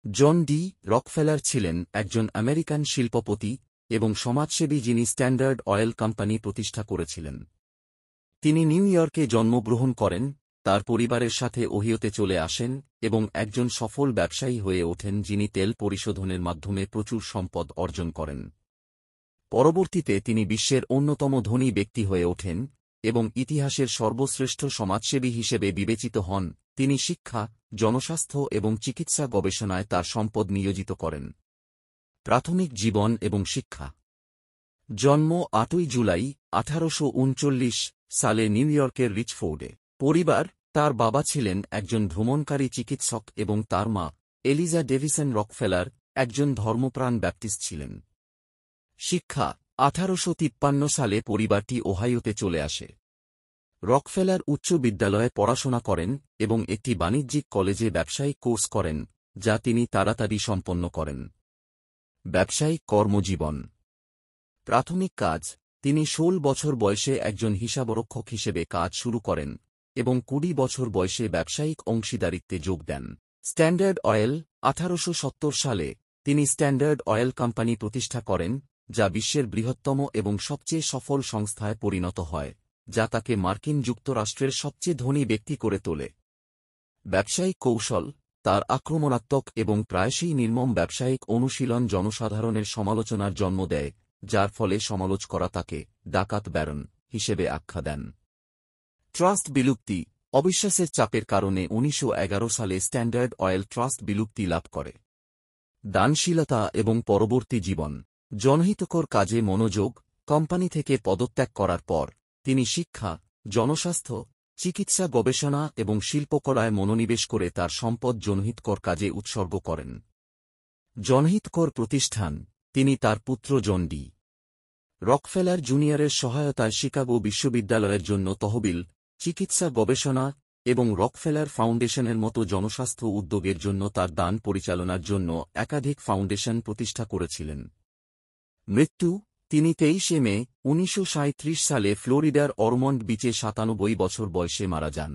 জন D. Rockefeller ছিলেন একজন American শিল্পপতি এবং সমাজসেবী যিনি স্ট্যান্ডার্ড অয়েল কোম্পানি প্রতিষ্ঠা করেছিলেন। তিনি নিউ ইয়র্কে জন্মগ্রহণ করেন, তার পরিবারের সাথে ওহিওতে চলে আসেন এবং একজন সফল ব্যবসায়ী হয়ে ওঠেন যিনি তেল পরিশোধনের মাধ্যমে প্রচুর সম্পদ অর্জন করেন। পরবর্তীতে তিনি বিশ্বের অন্যতম ধনী ব্যক্তি হয়ে ওঠেন এবং ইতিহাসের সর্বশ্রেষ্ঠ সমাজসেবী হিসেবে বিবেচিত হন। তিনি শিক্ষা, জনস্বাস্থ্য এবং চিকিৎসা গবেষণায় তার সম্পদ নিয়োজিত করেন। প্রাথমিক জীবন এবং শিক্ষা। জন্ম ৮ই জুলাই ১৮৩৯ সালে নিউ ইয়র্কের রিচফোর্ডে। পরিবার: তার বাবা ছিলেন একজন ভ্রমণকারী চিকিৎসক এবং তার মা, এলিজা ডেভিসন রকফেলার, একজন ধর্মপ্রাণ ব্যাপটিস্ট ছিলেন। শিক্ষা: ১৮৫৩ সালে পরিবারটি ওহাইওতে চলে আসে। রকফেলার উচ্চ বিদ্যালয়ে পড়াশোনা করেন এবং একটি বাণিজ্যিক কলেজে ব্যবসায়িক কোর্স করেন, যা তিনি তাড়াতাড়ি সম্পন্ন করেন। ব্যবসায়িক কর্মজীবন। প্রাথমিক কাজ: তিনি ১৬ বছর বয়সে একজন হিসাবরক্ষক হিসেবে কাজ শুরু করেন এবং ২০ বছর বয়সে ব্যবসায়িক অংশীদারিত্বে যোগ দেন। স্ট্যান্ডার্ড অয়েল: ১৮৭০ সালে তিনি স্ট্যান্ডার্ড অয়েল কোম্পানি প্রতিষ্ঠা করেন, যা বিশ্বের বৃহত্তম এবং সবচেয়ে সফল সংস্থায় পরিণত হয়, যা তাকে মার্কিন যুক্তরাষ্ট্রের সবচেয়ে ধনী ব্যক্তি করে তোলে। ব্যবসায়িক কৌশল: তার আক্রমণাত্মক এবং প্রায়শই নির্মম ব্যবসায়িক অনুশীলন জনসাধারণের সমালোচনার জন্ম দেয়, যার ফলে সমালোচকরা তাকে ডাকাত ব্যারন হিসেবে আখ্যা দেন। ট্রাস্ট বিলুপ্তি: অবিশ্বাসের চাপের কারণে ১৯১১ সালে স্ট্যান্ডার্ড অয়েল ট্রাস্ট বিলুপ্তি লাভ করে। দানশীলতা এবং পরবর্তী জীবন। জনহিতকর কাজে মনোযোগ: কোম্পানি থেকে পদত্যাগ করার পর তিনি শিক্ষা, জনস্বাস্থ্য, চিকিৎসা গবেষণা এবং শিল্পকলায় মনোনিবেশ করে তার সম্পদ জনহিতকর কাজে উৎসর্গ করেন। জনহিতকর প্রতিষ্ঠান: তিনি তার পুত্র জন ডি. রকফেলার জুনিয়রের সহায়তায় শিকাগো বিশ্ববিদ্যালয়ের জন্য তহবিল, চিকিৎসা গবেষণা এবং রকফেলার ফাউন্ডেশনের মতো জনস্বাস্থ্য উদ্যোগের জন্য তার দান পরিচালনার জন্য একাধিক ফাউন্ডেশন প্রতিষ্ঠা করেছিলেন। মৃত্যু: তিনি ২৩শে মে ১৯৩৭ সালে ফ্লোরিডার অরমন্ড বিচে ৯৭ বছর বয়সে মারা যান।